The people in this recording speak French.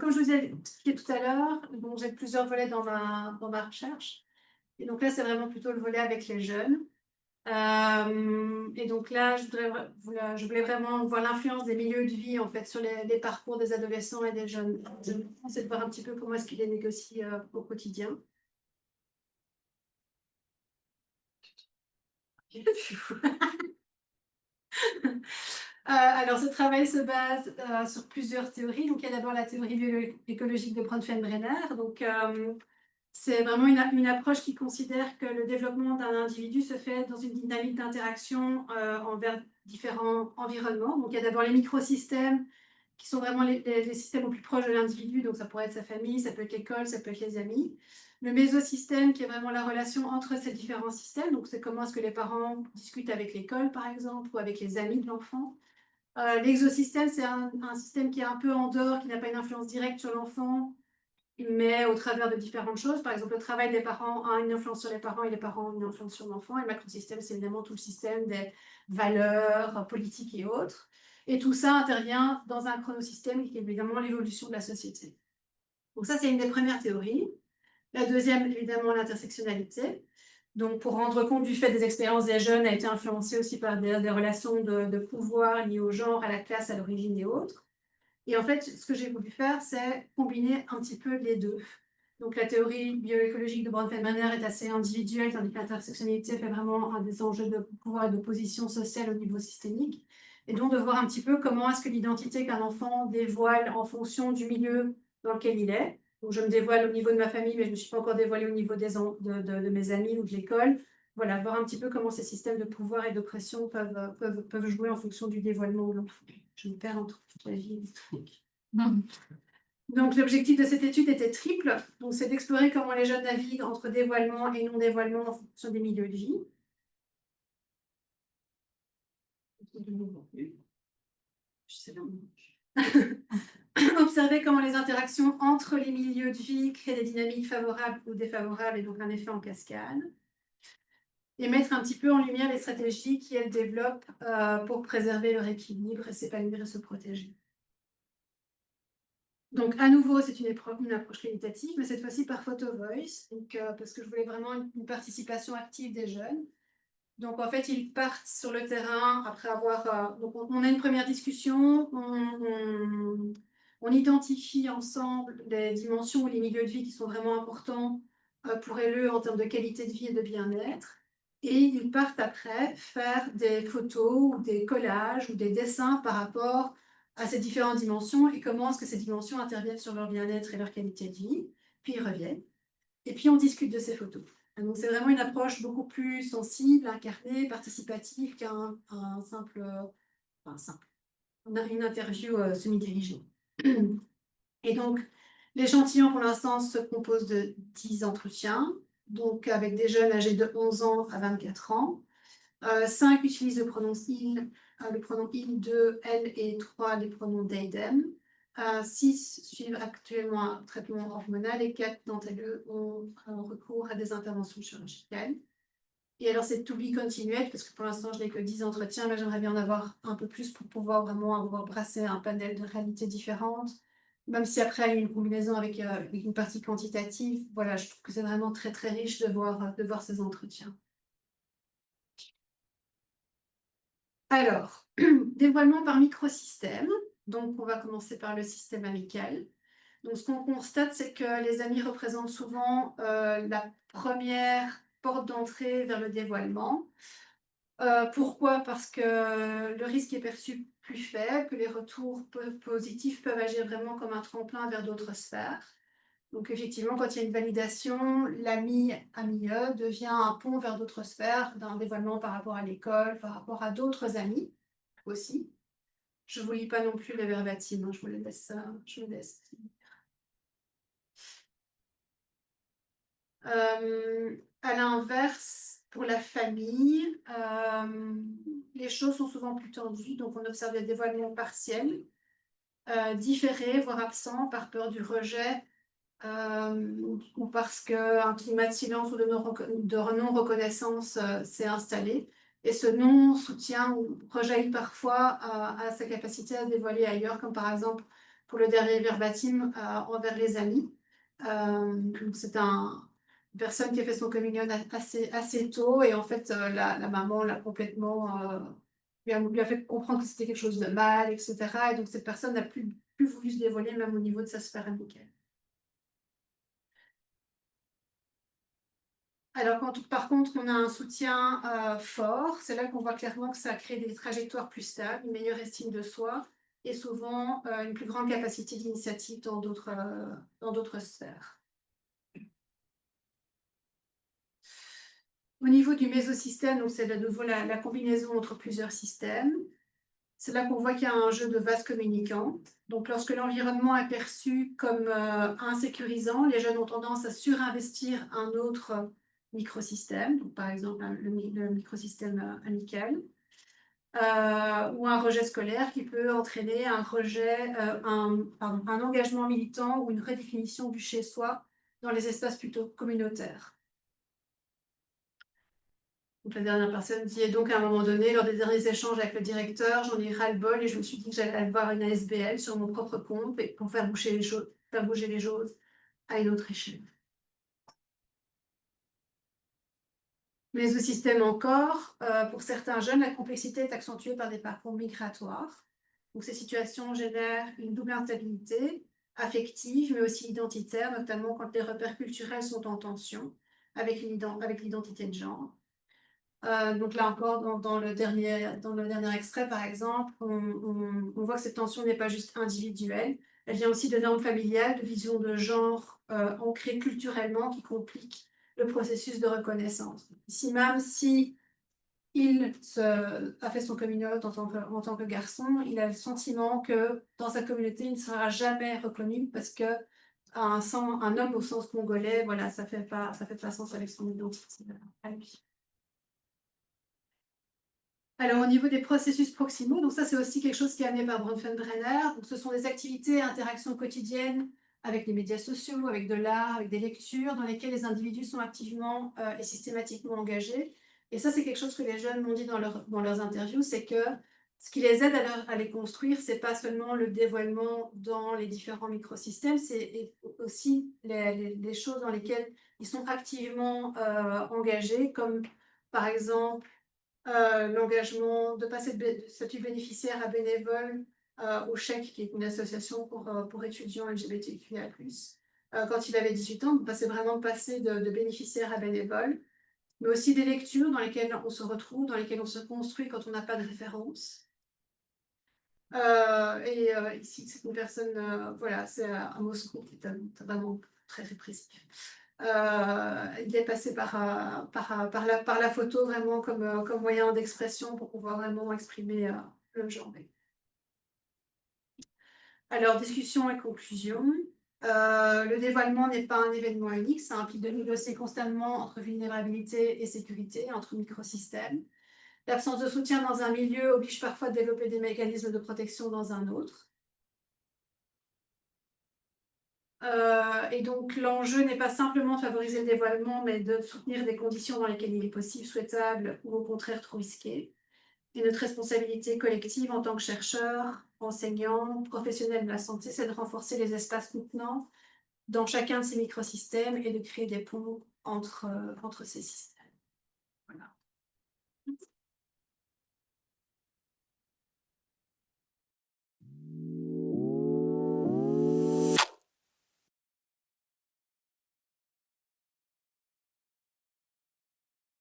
comme je vous ai expliqué tout à l'heure, donc j'ai plusieurs volets dans ma recherche. Et donc là, c'est vraiment plutôt le volet avec les jeunes. Et donc là, je voulais vraiment voir l'influence des milieux de vie en fait sur les parcours des adolescents et des jeunes. C'est de voir un petit peu comment est-ce qu'ils les négocient au quotidien. Alors, ce travail se base sur plusieurs théories. Donc, il y a d'abord la théorie écologique de Bronfenbrenner. Donc, c'est vraiment une approche qui considère que le développement d'un individu se fait dans une dynamique d'interaction envers différents environnements. Donc, il y a d'abord les microsystèmes qui sont vraiment les systèmes aux plus proches de l'individu. Donc, ça pourrait être sa famille, ça peut être l'école, ça peut être les amis. Le mésosystème, qui est vraiment la relation entre ces différents systèmes. Donc, c'est comment est-ce que les parents discutent avec l'école, par exemple, ou avec les amis de l'enfant. L'exosystème, c'est un système qui est un peu en dehors, qui n'a pas une influence directe sur l'enfant, mais au travers de différentes choses. Par exemple, le travail des parents a une influence sur les parents et les parents ont une influence sur l'enfant. Et le macrosystème, c'est évidemment tout le système des valeurs politiques et autres. Et tout ça intervient dans un chronosystème qui est évidemment l'évolution de la société. Donc ça, c'est une des premières théories. La deuxième, évidemment, l'intersectionnalité. Donc, pour rendre compte du fait des expériences des jeunes, a été influencée aussi par des relations de pouvoir liées au genre, à la classe, à l'origine et autres. Et en fait, ce que j'ai voulu faire, c'est combiner un petit peu les deux. Donc, la théorie bioécologique de Bronfenbrenner est assez individuelle, tandis que l'intersectionnalité fait vraiment un des enjeux de pouvoir et de position sociale au niveau systémique. Et donc, de voir un petit peu comment est-ce que l'identité qu'un enfant dévoile en fonction du milieu dans lequel il est. Donc, je me dévoile au niveau de ma famille, mais je ne me suis pas encore dévoilée au niveau de mes amis ou de l'école. Voilà, voir un petit peu comment ces systèmes de pouvoir et d'oppression peuvent jouer en fonction du dévoilement de l'enfant. Je me perds entre toute la vie et les trucs. Donc, l'objectif de cette étude était triple. Donc, c'est d'explorer comment les jeunes naviguent entre dévoilement et non-dévoilement en fonction des milieux de vie. Je sais pas. Observer comment les interactions entre les milieux de vie créent des dynamiques favorables ou défavorables et donc un effet en cascade. Et mettre un petit peu en lumière les stratégies qu'elles développent pour préserver leur équilibre et s'épanouir et se protéger. Donc, à nouveau, c'est une approche qualitative, mais cette fois-ci par photo voice, donc, parce que je voulais vraiment une participation active des jeunes. Donc, en fait, ils partent sur le terrain après avoir... donc, on a une première discussion, on identifie ensemble les dimensions ou les milieux de vie qui sont vraiment importants pour eux en termes de qualité de vie et de bien-être. Et ils partent après faire des photos ou des collages ou des dessins par rapport à ces différentes dimensions et comment est-ce que ces dimensions interviennent sur leur bien-être et leur qualité de vie. Puis ils reviennent. Et puis on discute de ces photos. Donc c'est vraiment une approche beaucoup plus sensible, incarnée, participative qu'un simple, une interview semi-dirigée. Et donc l'échantillon pour l'instant se compose de 10 entretiens, donc avec des jeunes âgés de 11 ans à 24 ans. 5 utilisent le pronom il, 2, elle et 3 les pronoms they, them. 6 suivent actuellement un traitement hormonal et 4 d'entre eux ont recours à des interventions chirurgicales. Et alors, c'est to be continued, parce que pour l'instant, je n'ai que 10 entretiens, mais j'aimerais bien en avoir un peu plus pour pouvoir vraiment avoir brassé un panel de réalités différentes. Même si après, il y a une combinaison avec une partie quantitative, voilà, je trouve que c'est vraiment très, très riche de voir ces entretiens. Alors, dévoilement par microsystème. Donc, on va commencer par le système amical. Donc, ce qu'on constate, c'est que les amis représentent souvent la première porte d'entrée vers le dévoilement. Pourquoi? Parce que le risque est perçu plus faible, que les retours positifs peuvent agir vraiment comme un tremplin vers d'autres sphères. Donc, effectivement, quand il y a une validation, l'ami AMIE devient un pont vers d'autres sphères, d'un dévoilement par rapport à l'école, par rapport à d'autres amis aussi. Je ne vous lis pas non plus les verbatims, hein, je vous les laisse, je vous laisse. À l'inverse, pour la famille, les choses sont souvent plus tendues, donc on observe des dévoilements partiels, différés, voire absents, par peur du rejet, ou parce qu'un climat de silence ou de non-reconnaissance s'est installé. Et ce non-soutien rejaillit parfois à sa capacité à se dévoiler ailleurs, comme par exemple pour le dernier verbatim envers les amis. Donc c'est une personne qui a fait son coming out assez tôt et en fait la maman l'a complètement lui a fait comprendre que c'était quelque chose de mal, etc. Et donc cette personne n'a plus voulu se dévoiler même au niveau de sa sphère amicale. Alors par contre on a un soutien fort, c'est là qu'on voit clairement que ça crée des trajectoires plus stables, une meilleure estime de soi et souvent une plus grande capacité d'initiative dans d'autres sphères. Au niveau du mésosystème, donc c'est de nouveau la combinaison entre plusieurs systèmes. C'est là qu'on voit qu'il y a un jeu de vases communicants. Donc lorsque l'environnement est perçu comme insécurisant, les jeunes ont tendance à surinvestir un autre microsystème, donc par exemple le microsystème amical, ou un rejet scolaire qui peut entraîner un engagement militant ou une redéfinition du chez-soi dans les espaces plutôt communautaires. Donc la dernière personne dit, et donc à un moment donné, lors des derniers échanges avec le directeur, j'en ai eu ras-le-bol et je me suis dit que j'allais aller voir une ASBL sur mon propre compte et pour faire bouger les choses à une autre échelle. Mais au système encore, pour certains jeunes, la complexité est accentuée par des parcours migratoires. Donc ces situations génèrent une double instabilité affective, mais aussi identitaire, notamment quand les repères culturels sont en tension avec l'identité de genre. Donc là encore, dans le dernier extrait, par exemple, on voit que cette tension n'est pas juste individuelle, elle vient aussi de normes familiales, de visions de genre ancrées culturellement qui compliquent le processus de reconnaissance. Ici même, si a fait son coming out en tant que garçon, il a le sentiment que dans sa communauté, il ne sera jamais reconnu parce que un homme au sens congolais, voilà, ça fait pas sens avec son identité à lui. Alors, au niveau des processus proximaux, donc ça, c'est aussi quelque chose qui est amené par Bronfenbrenner. Donc, ce sont des activités et interactions quotidiennes avec les médias sociaux, avec de l'art, avec des lectures, dans lesquelles les individus sont activement et systématiquement engagés. Et ça, c'est quelque chose que les jeunes m'ont dit dans leurs interviews, c'est que ce qui les aide à les construire, c'est pas seulement le dévoilement dans les différents microsystèmes, c'est aussi les choses dans lesquelles ils sont activement engagés, comme par exemple l'engagement de passer de statut bénéficiaire à bénévole au Chèque, qui est une association pour étudiants LGBTQIA+. Quand il avait 18 ans, c'est vraiment passer de bénéficiaire à bénévole, mais aussi des lectures dans lesquelles on se retrouve, dans lesquelles on se construit quand on n'a pas de référence. Ici, c'est une personne, voilà, c'est à Moscou, qui est vraiment très répressif. Il est passé par la photo vraiment comme moyen d'expression pour pouvoir vraiment exprimer le genre. Alors, discussion et conclusion. Le dévoilement n'est pas un événement unique, ça implique de négocier constamment entre vulnérabilité et sécurité, entre microsystèmes. L'absence de soutien dans un milieu oblige parfois à développer des mécanismes de protection dans un autre. Et donc, l'enjeu n'est pas simplement de favoriser le dévoilement, mais de soutenir des conditions dans lesquelles il est possible, souhaitable ou au contraire trop risqué. Et notre responsabilité collective en tant que chercheurs, enseignants, professionnels de la santé, c'est de renforcer les espaces soutenants dans chacun de ces microsystèmes et de créer des ponts entre ces systèmes. Voilà.